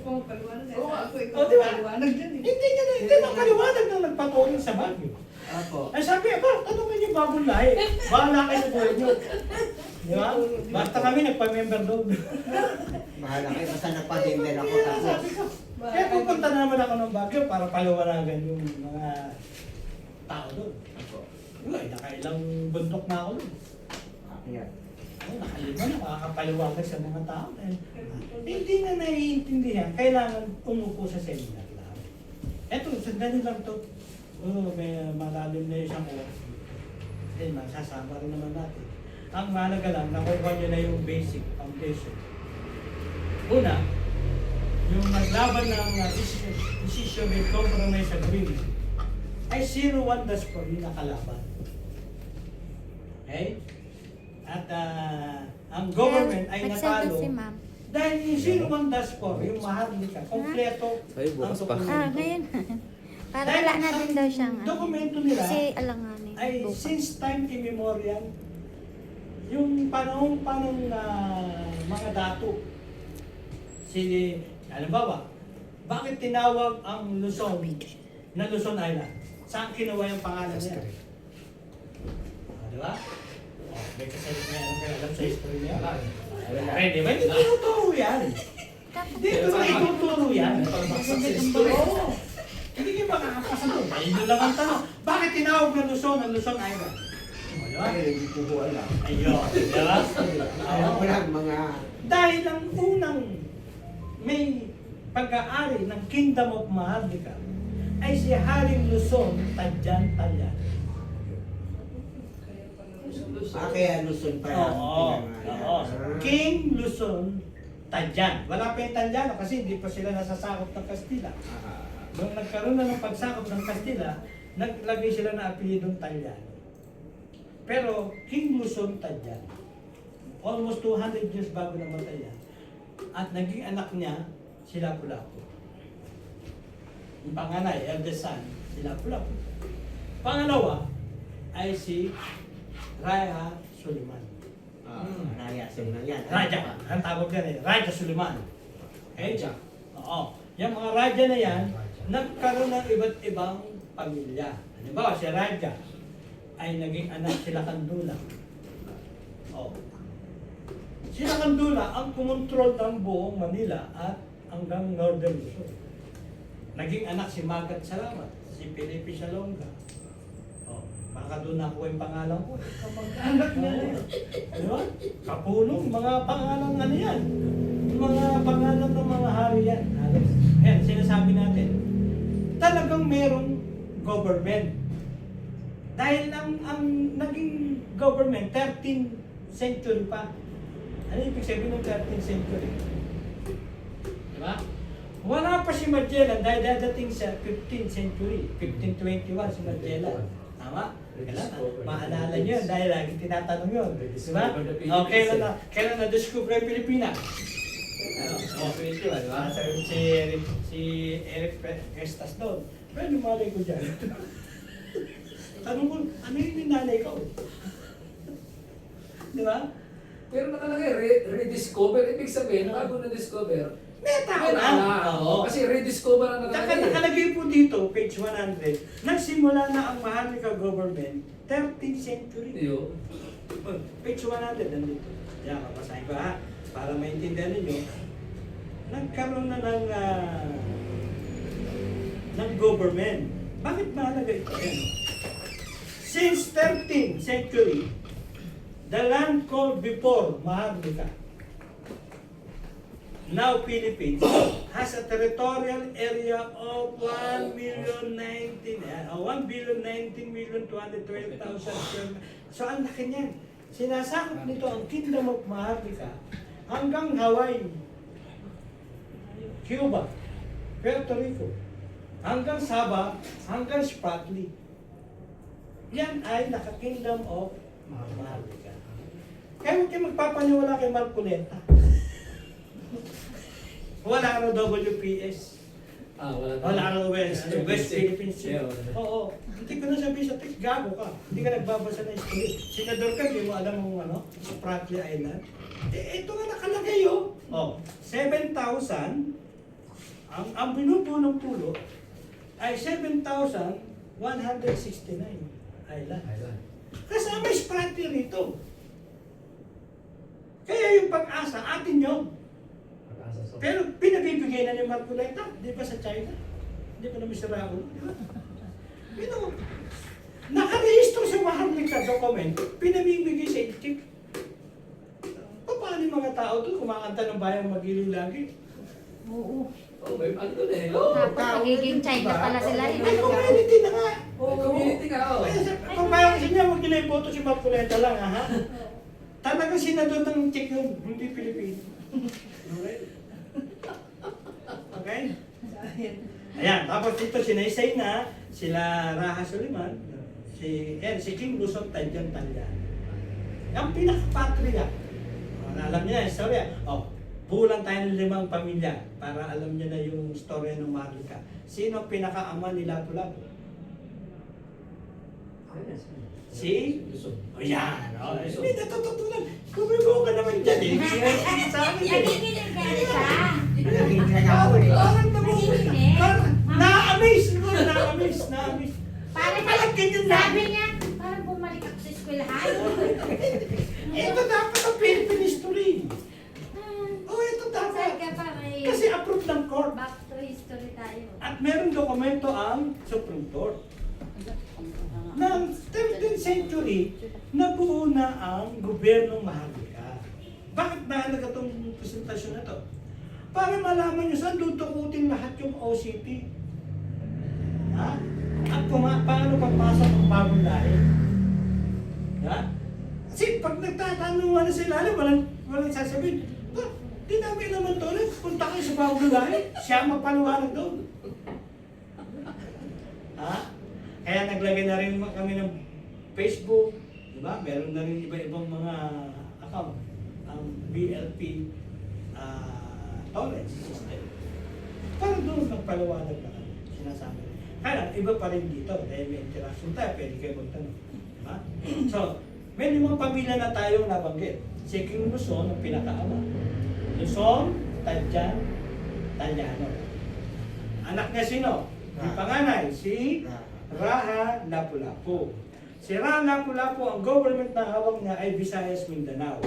pumapaliwanag. Oo, Ako ikaw oh, di ba? paliwanag dyan eh. Hindi makaliwanag na nagpatuloy sa Baguio. Apo. Ay sabi, tanongin niyo bagong lahi. Bahala kayo sa buhay niyo. Di ba? Basta kami nagpa-member doon. Bahala kayo, basta nagpa-member ako tapos. Sabi ko, kaya pupunta na naman ako ng Baguio para paliwanagan yung mga tao doon. Apo. Ay, nakailang bundok na ako doon. Ayan. Ay, nakalima na, makakapaliwanag sa mga tao. Hindi na naiintindihan, kailangan umupo sa seminar lang. Eto, sandali lang to. May malalim na isang oras. Eh, masasama rin naman natin. Ang mahalaga lang, nakuha nyo na yung basic foundation. Una, yung naglaban ng decision made compromise agreement ay 01 dash po yung nakalaban. Okay? At ang government ay natalo si ma'am. dahil yung 01 dash 4, yung maharlika, kompleto Ay, bukas pa. Ngayon. Para wala na din daw siyang dokumento nila Kasi alanganin. ay bukas. since time immemorial, yung panahon mga dato, halimbawa, bakit tinawag ang Luzon na Luzon Island? Saan kinuha yung pangalan niya? Di ba? May kasali na alam sa history niya. Di ba? Hindi tuturo yan. Dito na ituturo yan. Oo. Hindi kayo makakapasunod. Ayun lang ang tanong. Bakit tinawag na Luzon ang Luzon Island? Di ba? Ay, hindi ko po alam. Ayun. Di ba? Alam ko lang mga... Dahil ang unang may pag-aari ng Kingdom of Maharlika ay si Haring Luzon, Tadjan, Talyan. Kaya Luzon pa yan. Oo. King Luzon, Tadjan. Wala pa yung Talyano kasi hindi pa sila nasasakop ng Kastila. Nung nagkaroon na ng pagsakop ng Kastila, naglagay sila na apelidong Talyano. Pero King Luzon, Tadjan. Almost 200 years bago namatay yan. At naging anak niya, si Lapu-Lapu. Yung panganay, eldest son, si Lapu-Lapu. Pangalawa ay si Raya Suliman. Raya, sino yan? Raja, ang tawag yan eh, Raja Suliman. Okay? Oo. Yung mga Raja na yan, nagkaroon ng iba't ibang pamilya. Halimbawa, si Raja ay naging anak sila Kandula. Oo. Sila Kandula ang kumontrol ng buong Manila at hanggang Northern Luzon. Naging anak si Magat Salamat, si Felipe Salonga. Oh, baka doon nakuha yung pangalan ko. Kamag-anak niya yan. Di ba? Kapulong, mga pangalan ano yan. Mga pangalan ng mga hari yan. Ayan, sinasabi natin. Talagang merong government. Dahil ang naging government, 13th century pa. Ano ibig sabihin ng 13th century? Diba? Wala pa si Magellan dahil dadating sa 15th century. 1521 si Magellan. Tama? Maalala nyo yun dahil lagi tinatanong yun. Diba? O, kailan na-discover ang Pilipinas? Si Eric Prestas doon. Pero lumalay ko dyan. Tanong ko, ano yung ninalay ko? Diba? Pero nakalagay, rediscover. Ibig sabihin, bago na-discover, Meta Meta na. Oo. Kasi rediscover ang nakalagay. Nakalagay po dito, page 100, nagsimula na ang Maharlika government, 13th century. Yun. Page 100, nandito. Yan, kapasahin ko ha, para maintindihan ninyo. Nagkaroon na ng government. Bakit mahalaga ito? Yan. Since 13th century, the land called before Maharlika, now Philippines, has a territorial area of 1,019,212,000 square. So ang laki niyan. Sinasakop nito ang Kingdom of Maharlika hanggang Hawaii, Cuba, Puerto Rico, hanggang Sabah, hanggang Spratly. Yan ay naka-Kingdom of Maharlika. Kaya huwag kayo magpapaniwala kay Marcoleta. Wala ka ng WPS. Wala ka ng West Philippines. Oo. Hindi ko na sabihin sa text, gago ka. Hindi ka nagbabasa ng history. Senador ka, hindi mo alam kung ano, Spratly Island. Eh, ito nga nakalagay oh. 7,000 ang binubunong pulo ay 7,169 island. Island. Kasama Spratly rito. Kaya yung pag-asa, atin yun. Pag-asa sa... Pero pinabibigay na ni Marcoleta, di ba sa China? Di ba naman si Raul? Di ba? Nakarehistro sa Maharlika document, pinabibigay sa Egypt. Paano yung mga tao doon kumakanta ng bayang magiliw lagi? Oo. Oh, may ano doon eh. Tapos magiging China pala sila rin. May community na nga. May community nga, oh. Kung parang sa niya, huwag nila iboto si Marcoleta lang, ha? Talagang senador ng Czech yun, hindi Pilipino. Okay? Okay? Ayan, tapos dito sinaysay na sila Raha Suliman, si King Luzon, Tadyan, Talyan. Ang pinaka-patriya. Alam niya na istorya. Bulan tayo ng 5 pamilya para alam niya na yung storya ng Maharlika. Sino ang pinaka-ama ni Lapu-Lapu? Si? Luzon. O yan. Hindi natututunan. Kumibo ka naman dyan eh. Sa amin eh. Nakikinig ka siya. Naging kaya ako eh. Parang na-amaze siguro. Na-amaze. Parang Parang ganyan lang. sabi niya, parang bumalik ako sa eskwelahan. Ito dapat ang Philippine history. Ito dapat. Saan ka pa may Kasi approved ng court. back to history tayo. At merong dokumento ang Supreme Court. Noong 13th century, nabuo na ang gobyernong Maharlika. Bakit mahalaga itong presentasyon na to? Para malaman nyo saan tutukutin lahat yung OCP. Ha? At paano pagpasok ang bagong lahi. Ha? Kasi pag nagtatanungan na sila, walang sasabihin, di namin naman to, punta kayo sa bagong lahi, siya mapaliwanag doon. Ha? Kaya naglagay na rin kami ng Facebook, di ba? Meron na rin iba-ibang mga account, ang BLP tolerance system. Para doon magpaliwanag na kami, sinasabi. Kaya iba pa rin dito, dahil may interaction tayo, pwede kayo magtanong. Diba? So, may 5 pamilya na tayong nabanggit. Si King Luzon, ang pinakaama. Luzon, Tadyan, Talyano. Anak niya sino? Yung panganay, si Raha Lapu-Lapu. Si Raha Lapu-Lapu, ang government na hawak niya ay Visayas, Mindanao.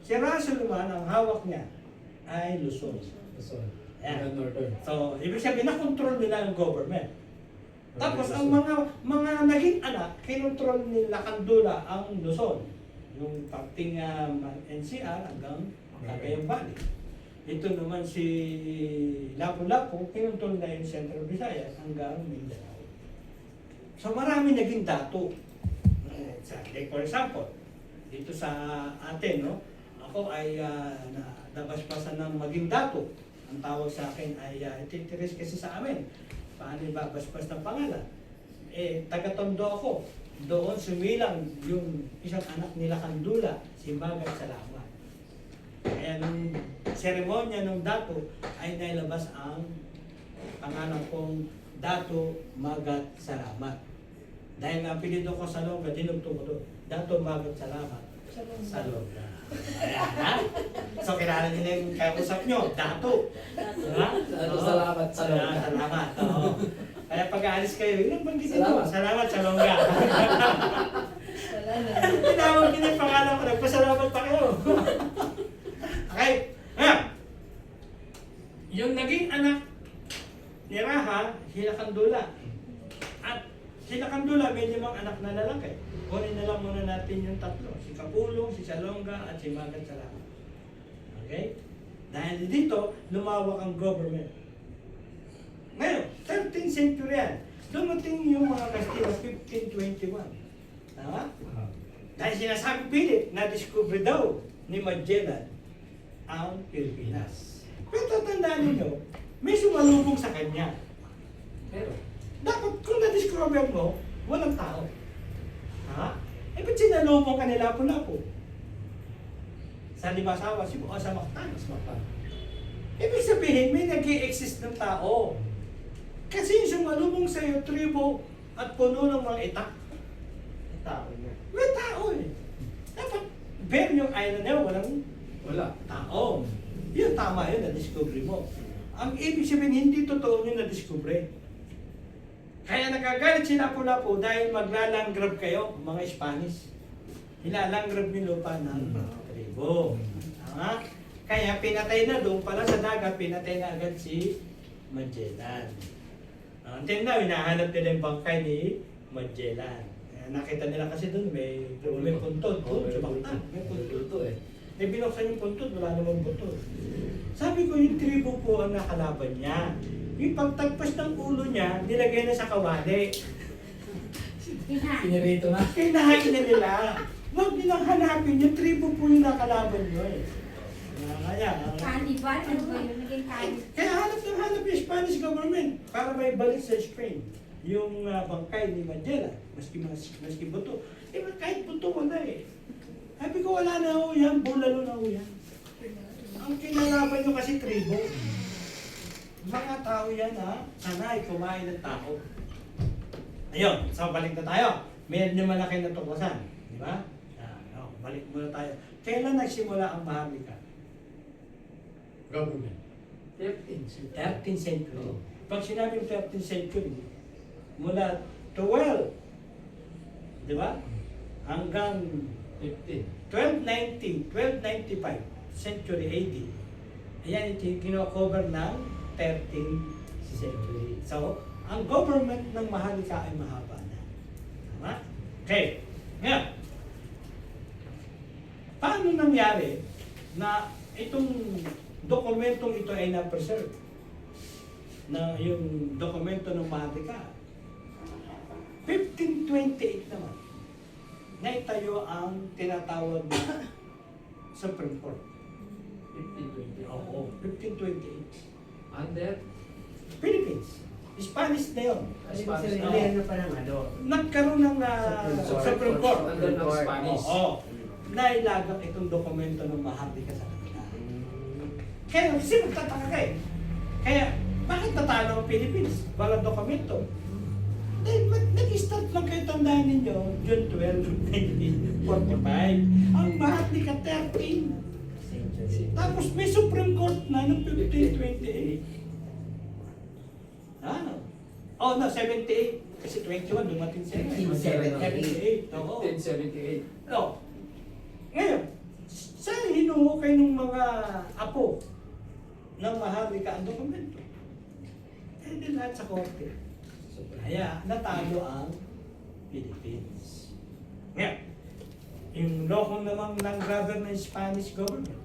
Si Raha Suliman, ang hawak niya ay Luzon. Luzon. Ayan. Northern. So, ibig sabihin, na-control nila yung government. Tapos, ang mga naging anak, kinontrol ni Lacandula ang Luzon. Yung parting NCR hanggang Cagayan Valley. Ito naman si Lapu-Lapu, kinontrol na yung Central Visayas hanggang Mindanao. So marami naging dato. Like for example, dito sa atin, no? Ako ay nabasbasan ng maging dato. Ang tawag sa akin ay ititiris kasi sa amin. Paano babasbas ng pangalan? Taga-Tondo ako. Doon sumilang yung isang anak nila Kandula, si Magat Salamat. Kaya nung seremonya ng dato ay nailabas ang pangalan kong Dato Magat Salamat. Dahil nga apelido ko sa Longga, dinugtong ko doon. Dato Magat Salamat sa Longga. Ayan, ha? So, kilala nila yung kausap nyo, Dato. Ha? Dato, salamat sa Longga. Salamat, oo. Kaya pag aalis kayo, yun ang banggitin ko. Salamat. Salamat sa Longga. Tinawag nila yung pangalan ko, nagpasalamat pa kayo. Okay? Ngayon, yung naging anak ni Raha, sila Kandula. At sila Kandula, may 5 anak na lalaki. Kunin na lang muna natin yung 3. Si Kapulong, si Salonga, at si Magat Salamat. Okay? Dahil dito, lumawak ang government. Ngayon, 13th century yan. Dumating yung mga Kastila, 1521. Tama? Dahil sinasabi pilit, na-discover daw ni Magellan ang Pilipinas. Pero tatandaan ninyo, may sumalubong sa kanya. Pero, dapat kung na-discover mo, walang tao. Ha? Ba't sinalubong ka nila Lapu-Lapu? Sa Limasawa, o sa Mactan. Ibig sabihin, may nag-i-exist ng tao. Kasi yung sumalubong sa'yo, tribo at puno ng mga itak. Tao na. May tao eh. Dapat, bare yung island niya, walang Wala. tao. Yun, tama yun, na-discovery mo. Ang ibig sabihin, hindi totoo yung na-discover. Kaya nagagalit si Lapu-Lapu dahil maglalangrab kayo, mga Spanish. Hilalangrab yung lupa ng mga tribo. Tama? Kaya pinatay na doon pala sa dagat, pinatay na agad si Magellan. Until now, hinahanap nila yung bangkay ni Magellan. Nakita nila kasi doon may puntod. May puntod. Eh binuksan yung puntod, wala namang buto. Sabi ko, yung tribo po ang nakalaban niya. Yung pagtagpas ng ulo niya, nilagay na sa kawali. Ina. Pinirito na. Kinahain na nila. Huwag nilang hanapin, yung tribo po yung nakalaban niyo eh. Kaya, Cannibal? Ano ba yun? Naging cannibal? kaya hanap yung Spanish government para may balik sa Spain yung bangkay ni Magellan, maski buto. Eh, kahit buto wala eh. Sabi ko wala na ho yan, bulalo na ho yan. Ang kinalaban nyo kasi tribo. Mga tao yan ha, sanay kumain ng tao. Ayun, so balik na tayo. Meron nyo malaki na tuklasan. Di ba? Balik muna tayo. Kailan nagsimula ang Maharlika? Government. 13th century. Pag sinabing 13th century, mula 12, di ba? Hanggang 1295 century AD. Ayan ito yung kino-cover ng 13th century. So, ang government ng Maharlika ay mahaba na. Tama? Okay. Ngayon, paano nangyari na itong dokumentong ito ay na-preserve? Na yung dokumento ng Maharlika. 1528 naman, naitayo ang tinatawag na Supreme Court. 1520. Oo, 1528. Under? Philippines. Spanish na yun. Spanish Hindi ano pa ng ano. Nagkaroon ng Supreme Court. Under ng Spanish. Oo. Nailagang itong dokumento ng Maharlika sa kanila. Kaya kasi magtataka ka eh. Kaya, bakit natalo ang Philippines? Walang dokumento. Dahil nag-start lang kayo, tandaan ninyo, June 12, 1945. Ang Maharlika 13. Tapos may Supreme Court na noong 1528. Ano? Oh no, 78. Kasi 21, dumating siya. 1578. 78. Oo. 1578. No. Ngayon, saan hinuhukay ng mga apo ng Maharlika ang dokumento? Eh, di lahat sa korte. Kaya, natalo ang Philippines. Ngayon, yung lokong namang ng grabber ng Spanish government,